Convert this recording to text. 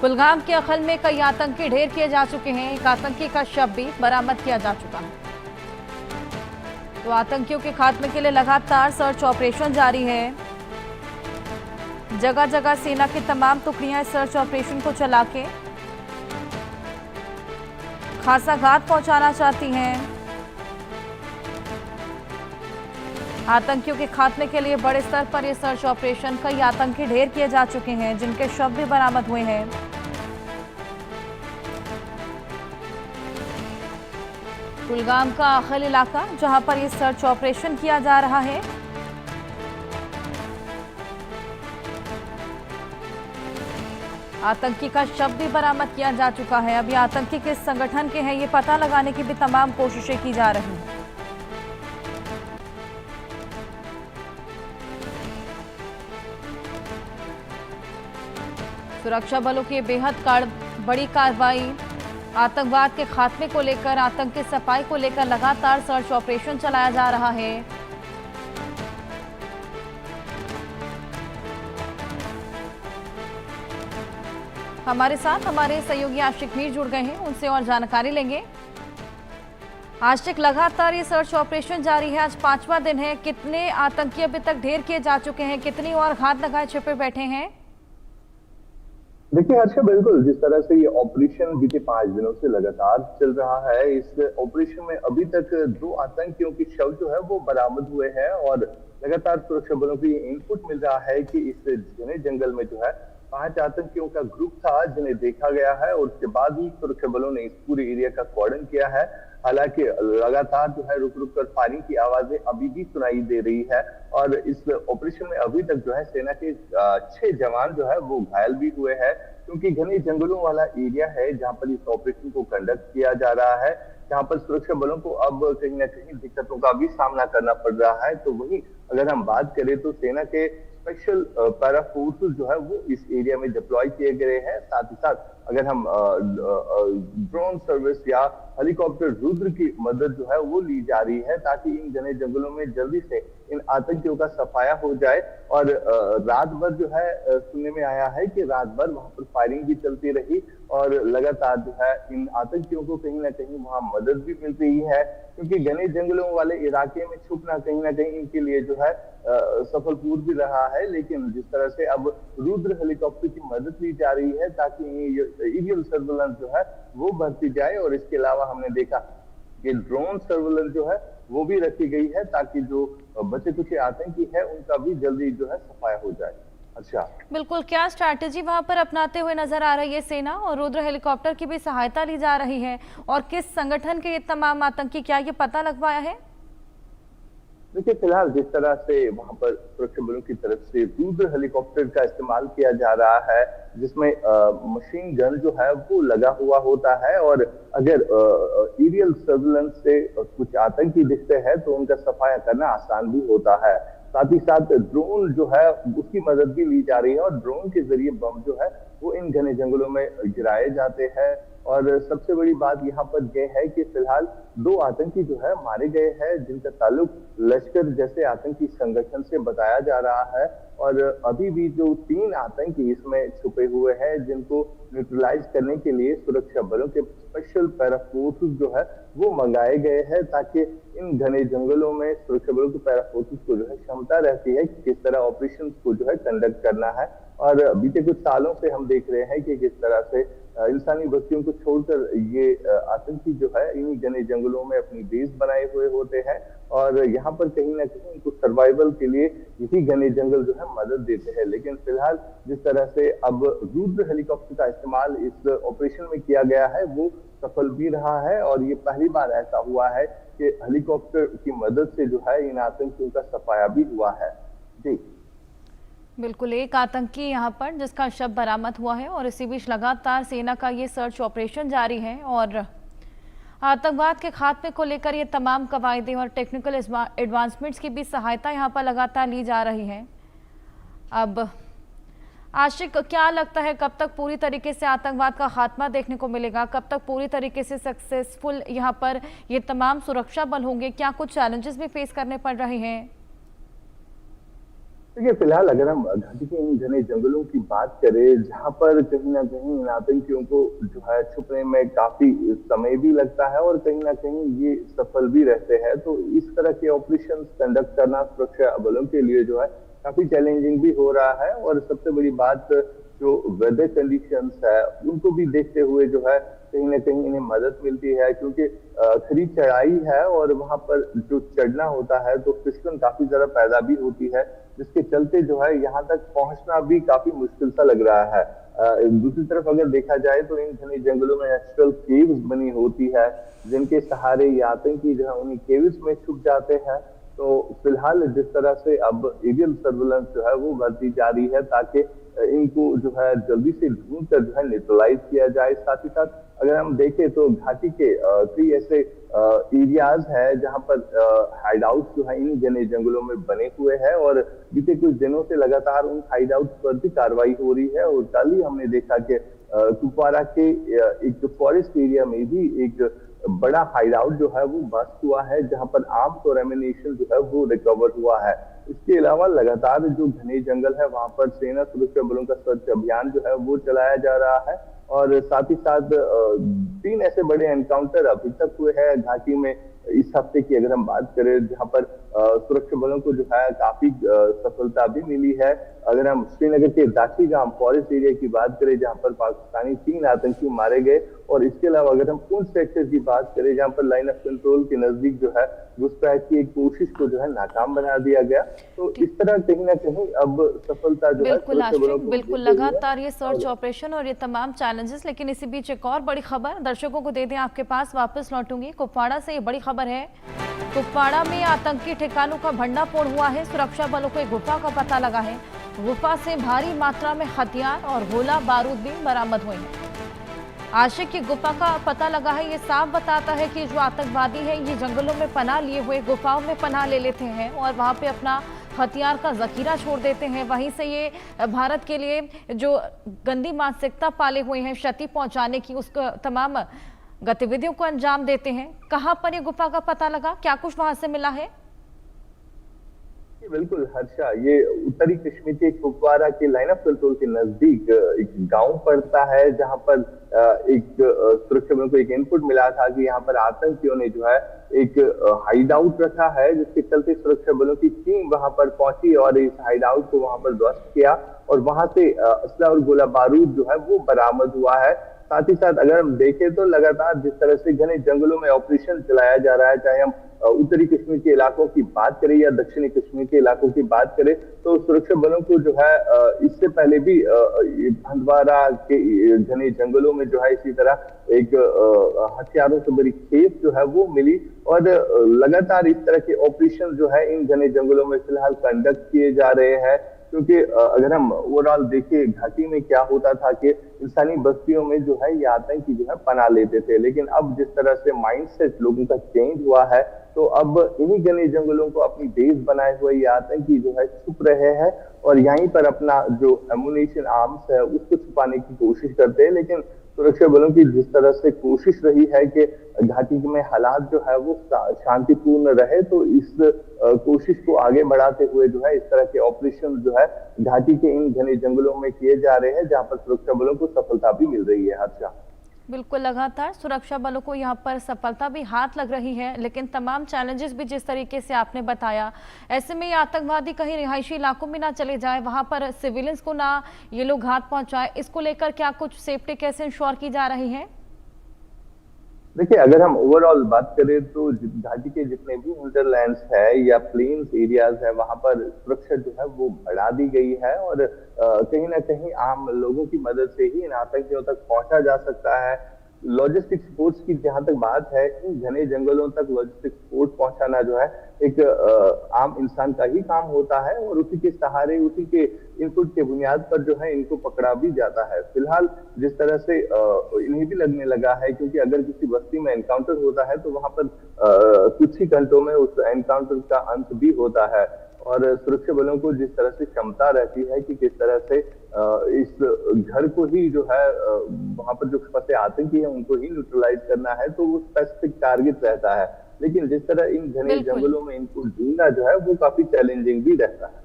कुलगाम के अखल में कई आतंकी ढेर किए जा चुके हैं। एक आतंकी का शव भी बरामद किया जा चुका है। तो आतंकियों के खात्मे के लिए लगातार सर्च ऑपरेशन जारी है। जगह जगह सेना की तमाम टुकड़ियां इस सर्च ऑपरेशन को चला के खासा घात पहुंचाना चाहती हैं। आतंकियों के खात्मे के लिए बड़े स्तर पर यह सर्च ऑपरेशन, कई आतंकी ढेर किए जा चुके हैं जिनके शव भी बरामद हुए हैं। कुलगाम का अखल इलाका जहां पर यह सर्च ऑपरेशन किया जा रहा है। आतंकी का शव भी बरामद किया जा चुका है। अभी आतंकी किस संगठन के हैं ये पता लगाने की भी तमाम कोशिशें की जा रही हैं। सुरक्षा बलों की बेहद बड़ी कार्रवाई, आतंकवाद के खात्मे को लेकर, आतंक की सफाई को लेकर लगातार सर्च ऑपरेशन चलाया जा रहा है। हमारे साथ हमारे सहयोगी आशिक मीर जुड़ गए हैं, उनसे और जानकारी लेंगे। आशिक, लगातार ये सर्च ऑपरेशन जारी है, आज 5वां दिन है। कितने आतंकी अभी तक ढेर किए जा चुके हैं, कितनी और घात लगाए छिपे बैठे हैं? देखिए हर्षा, बिल्कुल जिस तरह से ये ऑपरेशन बीते 5 दिनों से लगातार चल रहा है, इस ऑपरेशन में अभी तक 2 आतंकियों के शव जो है वो बरामद हुए हैं और लगातार सुरक्षा बलों को ये इनपुट मिल रहा है कि इस घने जंगल में जो है 5 आतंकियों का ग्रुप था जिन्हें देखा गया है और उसके बाद ही सुरक्षा बलों ने इस पूरे एरिया का कॉर्डन किया है। हालांकि लगातार जो है रुक रुक कर फायरिंग की आवाजें अभी भी सुनाई दे रही है और इस ऑपरेशन में अभी तक जो है सेना के 6 जवान जो है वो घायल भी हुए हैं, क्योंकि घने जंगलों वाला एरिया है जहां पर इस ऑपरेशन को कंडक्ट किया जा रहा है, जहां पर सुरक्षा बलों को अब कहीं ना कहीं दिक्कतों का भी सामना करना पड़ रहा है। तो वही अगर हम बात करें तो सेना के स्पेशल पैरा फोर्सेस जो है वो इस एरिया में डिप्लॉय किए गए हैं। साथ ही साथ अगर हम ड्रोन सर्विस या हेलीकॉप्टर रुद्र की मदद जो है वो ली जा रही है ताकि इन घने जंगलों में जल्दी से इन आतंकियों का सफाया हो जाए। और रात भर जो है सुनने में आया है कि रात भर वहां पर फायरिंग भी चलती रही और लगातार जो है इन आतंकियों को कहीं ना कहीं वहां मदद भी मिल रही है, क्योंकि घने जंगलों वाले इलाके में छुपना कहीं ना कहीं इनके लिए जो है सफलपूर्व भी रहा है। लेकिन जिस तरह से अब रुद्र हेलीकॉप्टर की मदद ली जा रही है ताकि एरियल सर्विलांस जो है वो बढ़ती जाए, और इसके अलावा हमने देखा कि ड्रोन सर्विलांस जो है वो भी रखी गई है ताकि जो बचे कुछ आतंकी है उनका भी जल्दी जो है सफाया हो जाए। अच्छा, बिल्कुल, क्या स्ट्रैटेजी वहां पर अपनाते हुए नजर आ रही है सेना, और रुद्र हेलीकॉप्टर की भी सहायता ली जा रही है, और किस संगठन के ये तमाम आतंकी, क्या ये पता लग पाया है? देखिए फिलहाल जिस तरह से वहां पर सुरक्षा बलों की तरफ से रुद्र हेलीकॉप्टर का इस्तेमाल किया जा रहा है, जिसमें मशीन गन जो है वो लगा हुआ होता है और अगर एरियल सर्विलेंस से कुछ आतंकी दिखते हैं तो उनका सफाया करना आसान भी होता है। साथ ही साथ ड्रोन जो है उसकी मदद भी ली जा रही है और ड्रोन के जरिए बम जो है वो इन घने जंगलों में गिराए जाते हैं। और सबसे बड़ी बात यहाँ पर यह है कि फिलहाल 2 आतंकी जो है मारे गए हैं जिनका ताल्लुक लश्कर जैसे आतंकी संगठन से बताया जा रहा है, और अभी भी जो 3 आतंकी इसमें छुपे हुए हैं जिनको न्यूट्रलाइज करने के लिए सुरक्षा बलों के स्पेशल पैरा फोर्सेस जो है वो मंगाए गए हैं ताकि इन घने जंगलों में सुरक्षा बलों के पैरा फोर्सेस को जो है क्षमता रहती है कि किस तरह ऑपरेशन को जो है कंडक्ट करना है। और बीते कुछ सालों से हम देख रहे हैं कि किस तरह से इंसानी बस्तियों को छोड़कर ये आतंकी जो है इन घने जंगलों में अपनी बेस बनाए हुए होते हैं और यहाँ पर कहीं ना कहीं उनको सर्वाइवल के लिए यही घने जंगल जो है मदद देते हैं। लेकिन फिलहाल जिस तरह से अब रुद्र हेलीकॉप्टर का इस्तेमाल इस ऑपरेशन में किया गया है वो सफल भी रहा है और ये पहली बार ऐसा हुआ है कि हेलीकॉप्टर की मदद से जो है इन आतंकियों का सफाया भी हुआ है। जी बिल्कुल, एक आतंकी यहाँ पर जिसका शव बरामद हुआ है, और इसी बीच लगातार सेना का ये सर्च ऑपरेशन जारी है और आतंकवाद के खात्मे को लेकर ये तमाम कवायदे और टेक्निकल एडवांसमेंट्स की भी सहायता यहाँ पर लगातार ली जा रही है। अब आशिक, क्या लगता है कब तक पूरी तरीके से आतंकवाद का खात्मा देखने को मिलेगा, कब तक पूरी तरीके से सक्सेसफुल यहाँ पर ये तमाम सुरक्षा बल होंगे? क्या कुछ चैलेंजेस भी फेस करने पड़ रहे हैं? देखिए, फिलहाल अगर हम घाटी के इन घने जंगलों की बात करें, जहाँ पर कहीं न कहीं इन आतंकियों को जो है छुपने में काफ़ी समय भी लगता है और कहीं न कहीं ये सफल भी रहते हैं। तो इस तरह के ऑपरेशंस कंडक्ट करना सुरक्षा बलों के लिए जो है काफ़ी चैलेंजिंग भी हो रहा है और सबसे बड़ी बात जो वेदर कंडीशंस है, उनको भी देखते हुए जो है कहीं न कहीं इन्हें मदद मिलती है क्योंकि खड़ी चढ़ाई है और वहाँ पर जो चढ़ना होता है तो फिसलन काफ़ी ज़्यादा पैदा भी होती है, जिसके चलते जो है यहाँ तक पहुँचना भी काफ़ी मुश्किल सा लग रहा है। दूसरी तरफ अगर देखा जाए तो इन घने जंगलों में नेचुरल केव्स बनी होती है, जिनके सहारे ये आतंकी जो है उन्हीं केव्स में छुप जाते हैं। तो फिलहाल जिस तरह से अब एरियल सर्विलेंस जो है वो बढ़ती जा रही है ताकि इनको जो है जल्दी से ढूंढ कर जो है न्यूट्रलाइज किया जाए। साथ ही साथ अगर हम देखें तो घाटी के कई ऐसे एरियाज है जहां पर हाइड आउट जो है इन घने जंगलों में बने हुए हैं और बीते कुछ दिनों से लगातार उन हाइड आउट पर भी कार्रवाई हो रही है और कल ही हमने देखा कि कुपवारा के एक फॉरेस्ट एरिया में भी एक बड़ा हाइड आउट जो है वो बस्ट हुआ है जहां पर आर्म्स और एमिनेशन जो है वो रिकवर हुआ है। इसके अलावा लगातार जो घने जंगल है वहां पर सेना सुरक्षा बलों का सर्च अभियान जो है वो चलाया जा रहा है और साथ ही साथ 3 ऐसे बड़े एनकाउंटर अभी तक हुए हैं घाटी में इस हफ्ते की अगर हम बात करें जहां पर सुरक्षा बलों को जो है काफी सफलता भी मिली है। अगर हम श्रीनगर के दाची गांव फॉरेस्ट एरिया की बात करें जहां पर पाकिस्तानी 3 आतंकी मारे गए और इसके अलावा अगर हम पुंछ सेक्टर की बात करें जहां पर लाइन ऑफ कंट्रोल के नजदीक जो है घुसपैठ की एक कोशिश को जो है नाकाम बना दिया गया। तो इस तरह कहीं ना कहीं अब सफलता जो है बिल्कुल सुरक्षा बलों आश्विक, को बिल्कुल मिल रही है। लगातार ये सर्च और ऑपरेशन और ये तमाम चैलेंजेस, लेकिन इसी बीच एक और बड़ी खबर दर्शकों को दे दें, आपके पास वापस लौटूंगी। कुपवाड़ा से ये बड़ी खबर है। कुपवाड़ा में आतंकी ठिकानों का भंडाफोड़ हुआ है। सुरक्षा बलों को एक गुफा का पता लगा है। गुफा से भारी मात्रा में हथियार और गोला बारूद भी बरामद हुए हैं। आशिक की गुफा का पता लगा है। ये साफ बताता है कि जो आतंकवादी है ये जंगलों में पनाह लिए हुए गुफाओं में पनाह ले लेते हैं और वहां पे अपना हथियार का जखीरा छोड़ देते हैं। वहीं से ये भारत के लिए जो गंदी मानसिकता पाले हुए हैं क्षति पहुंचाने की, उसको तमाम गतिविधियों को अंजाम देते हैं। कहां पर ये गुफा का पता लगा, क्या कुछ वहां से मिला है? बिल्कुल हर्षा, ये उत्तरी कश्मीर के कुपवारा के लाइन ऑफ कंट्रोल के नजदीक एक गांव पड़ता है जहां पर एक सुरक्षा बलों को एक इनपुट मिला था कि यहाँ पर आतंकियों ने जो है एक हाइड आउट रखा है जिसके चलते सुरक्षा बलों की टीम वहां पर पहुंची और इस हाइड आउट को वहां पर ध्वस्त किया और वहां से असला और गोला बारूद जो है वो बरामद हुआ है। साथ ही साथ अगर हम देखें तो लगातार जिस तरह से घने जंगलों में ऑपरेशन चलाया जा रहा है, चाहे हम उत्तरी कश्मीर के इलाकों की बात करें या दक्षिणी कश्मीर के इलाकों की बात करें, तो सुरक्षा बलों को जो है इससे पहले भी हंदवाड़ा के घने जंगलों में जो है इसी तरह एक हथियारों से भरी खेप जो है वो मिली और लगातार इस तरह के ऑपरेशन जो है इन घने जंगलों में फिलहाल कंडक्ट किए जा रहे हैं। क्योंकि अगर हम ओवरऑल देखें घाटी में क्या होता था कि इंसानी बस्तियों में जो है ये आतंकी जो है पनाह लेते थे, लेकिन अब जिस तरह से माइंडसेट लोगों का चेंज हुआ है तो अब इन्हीं घने जंगलों को अपनी बेस बनाए हुए ये आतंकी जो है छुप रहे हैं और यहीं पर अपना जो एमुनेशन आर्म्स है उसको छुपाने की कोशिश करते हैं। लेकिन सुरक्षा बलों की जिस तरह से कोशिश रही है कि घाटी में हालात जो है वो शांतिपूर्ण रहे, तो इस कोशिश को आगे बढ़ाते हुए जो है इस तरह के ऑपरेशन जो है घाटी के इन घने जंगलों में किए जा रहे हैं जहां पर सुरक्षा बलों को सफलता भी मिल रही है। हर्षा, बिल्कुल लगातार सुरक्षा बलों को यहाँ पर सफलता भी हाथ लग रही है, लेकिन तमाम चैलेंजेस भी जिस तरीके से आपने बताया, ऐसे में ये आतंकवादी कहीं रिहायशी इलाकों में ना चले जाए, वहां पर सिविलियंस को ना ये लोग घात पहुंचाए, इसको लेकर क्या कुछ सेफ्टी कैसे इंश्योर की जा रही है? देखिए अगर हम ओवरऑल बात करें तो घाटी के जितने भी हिंटरलैंड्स है या प्लेन्स एरियाज है वहां पर सुरक्षा जो है वो बढ़ा दी गई है और कहीं ना कहीं आम लोगों की मदद से ही इन आतंकियों तक पहुंचा जा सकता है। लॉजिस्टिक सपोर्ट्स की जहां तक बात है, इन घने जंगलों तक लॉजिस्टिक सपोर्ट पहुंचाना जो है एक आम इंसान का ही काम होता है और उसी के सहारे उसी के इनपुट के बुनियाद पर जो है इनको पकड़ा भी जाता है। फिलहाल जिस तरह से इन्हें भी लगने लगा है क्योंकि अगर किसी बस्ती में एनकाउंटर होता है तो वहां पर कुछ ही घंटों में उस एनकाउंटर का अंत भी होता है और सुरक्षा बलों को जिस तरह से क्षमता रहती है कि किस तरह से इस घर को ही जो है वहां पर जो फंसे आतंकी है उनको ही न्यूट्रलाइज करना है, तो वो स्पेसिफिक टारगेट रहता है। लेकिन जिस तरह इन घने बिल्कुल। जंगलों में इनको ढूंढना जो है वो काफी चैलेंजिंग भी रहता है।